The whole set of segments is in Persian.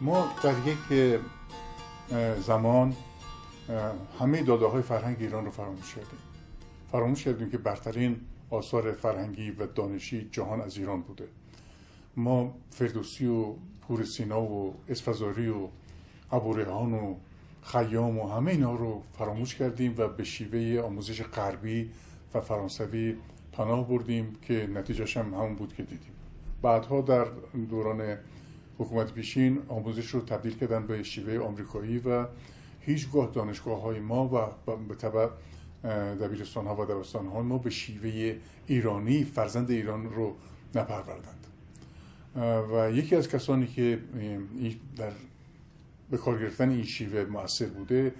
ما در یک زمان همه داده‌های فرهنگ ایران رو فراموش کردیم که برترین آثار فرهنگی و دانشی جهان از ایران بوده. ما فردوسی و پور سینا و اسفزاری و ابوریحان و خیام و همه اینا رو فراموش کردیم و به شیوه آموزش غربی و فرانسوی پناه بردیم که نتیجهش هم همون بود که دیدیم. بعدها در دوران حکومت پیشین آموزش رو تبدیل کردن به شیوه آمریکایی و هیچگاه دانشگاه‌های ما و به تبع دبیرستان‌ها و دبستان‌ها ما به شیوه ایرانی فرزند ایران رو نپروردند. و یکی از کسانی که در به کار گرفتن این شیوه مؤثر بوده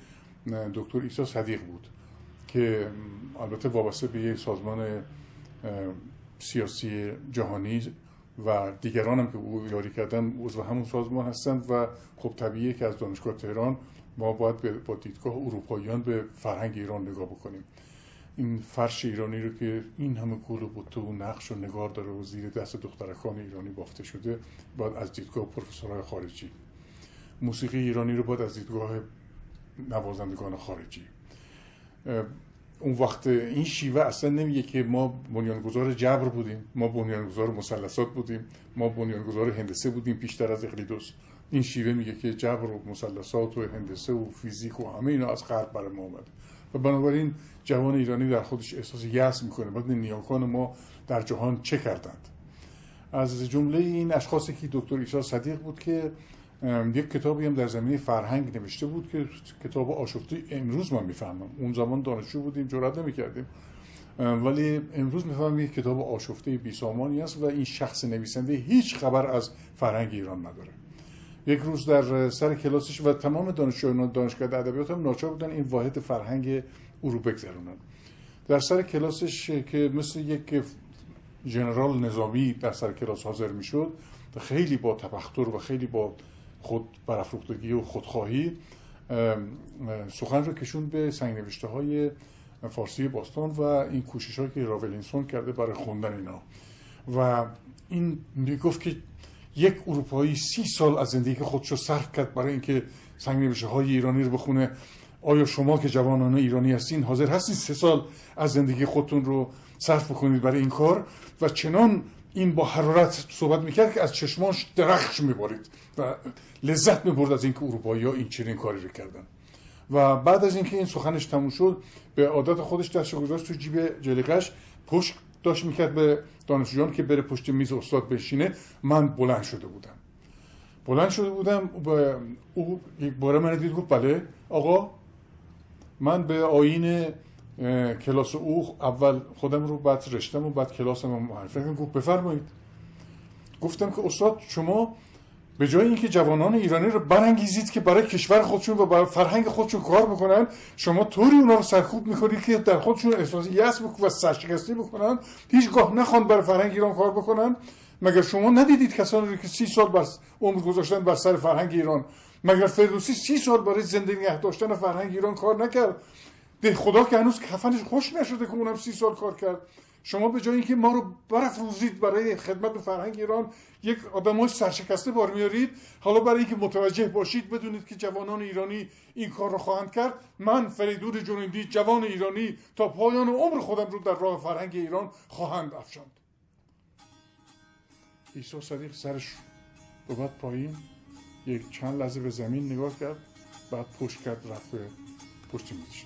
دکتر عیسی صدیق بود که البته وابسته به یک سازمان سیاسی جهانی و دیگران هم که او یاری کردن عضو همون سازمان هستند و خب طبیعیه که از دانشگاه تهران ما باید با دیدگاه اروپاییان به فرهنگ ایران نگاه بکنیم. این فرش ایرانی رو که این همه گل و بوته و نقش و نگار داره و زیر دست دخترکان ایرانی بافته شده باید از دیدگاه پروفسورهای خارجی، موسیقی ایرانی رو باید از دیدگاه نوازندگان خارجی. اون وقت این شیوه اصلا نمیگه که ما بنیانگذار جبر بودیم، ما بنیانگذار مثلثات بودیم، ما بنیانگذار هندسه بودیم پیشتر از اقلیدس. این شیوه میگه که جبر و مثلثات و هندسه و فیزیک و همه اینا از غرب برای ما اومده و بنابراین جوان ایرانی در خودش احساس یأس میکنه بعد نیاکان ما در جهان چه کردند. از جمله این اشخاصی که دکتر عیسی صدیق بود که یک کتابی هم در زمینه فرهنگ نوشته بود که کتاب آشفته. امروز من میفهمم، اون زمان دانشجو بودیم جرئت نمیکردیم، ولی امروز میفهمم یک کتاب آشفته بیسامانی است و این شخص نویسنده هیچ خبر از فرهنگ ایران نداره. یک روز در سر کلاسش و تمام دانشجویان دانشگاه ادبیات هم ناچار بودن این واحد فرهنگ او رو بگذرونن. در سر کلاسش که مثل یک ژنرال نظامی در سر کلاس حاضر میشد، خیلی با تبختر و خیلی با خود برافروختگی و خودخواهی سخن رو کشون به سنگ نوشته های فارسی باستان و این کوشش هایی که راولینسون کرده برای خوندن اینا و این میگفت که یک اروپایی 30 سال از زندگی خودش رو صرف کرد برای اینکه سنگ نوشته های ایرانی رو بخونه. آیا شما که جوانان ایرانی هستین حاضر هستین 3 سال از زندگی خودتون رو صرف بکنید برای این کار؟ و چنان این با حرارت صحبت میکرد که از چشماش درخش میبارید و لذت میبرد از اینکه اروپایی ها این چنین کاری رو کردن. و بعد از اینکه این سخنش تموم شد به عادت خودش دستش گذاشت تو جیب جلیقش، پشت داشت میکرد به دانشجویان که بره پشت میز استاد بشینه. من بلند شده بودم او یک باره من دید گفت بله آقا، من به آیین کلاس او اول خودم رو بعد رشتم و بعد کلاسم رو معرفی کردم. گفت بفرمایید. گفتم که استاد شما به جای اینکه جوانان ایرانی رو برانگیزید که برای کشور خودشون و برای فرهنگ خودشون کار بکنن، شما طوری اونا رو سرکوب میکنید که در خودشون احساس یأس و سرشکستگی بکنن، هیچگاه نخوان برای فرهنگ ایران کار بکنن. مگر شما ندیدید کسانی رو که 30 سال بر عمر گذاشتن بر سر فرهنگ ایران؟ مگر فردوسی 30 سال برای زنده نگه داشتن فرهنگ ایران کار نکرد؟ به خدا که هنوز کفنش خوش نشده که اونم 30 سال کار کرد. شما به جای اینکه ما رو برافروزید برای خدمت به فرهنگ ایران، یک آدمای سرشکسته بار میارید. حالا برای اینکه متوجه باشید بدونید که جوانان ایرانی این کار رو خواهند کرد، من فریدون جنیدی جوان ایرانی تا پایان عمر خودم رو در راه فرهنگ ایران خواهند افشاند. عیسی صدیق سرش اومد پایین، یک چند لحظه به زمین نگاه کرد، بعد پشت کرد رفت به پشت میزش.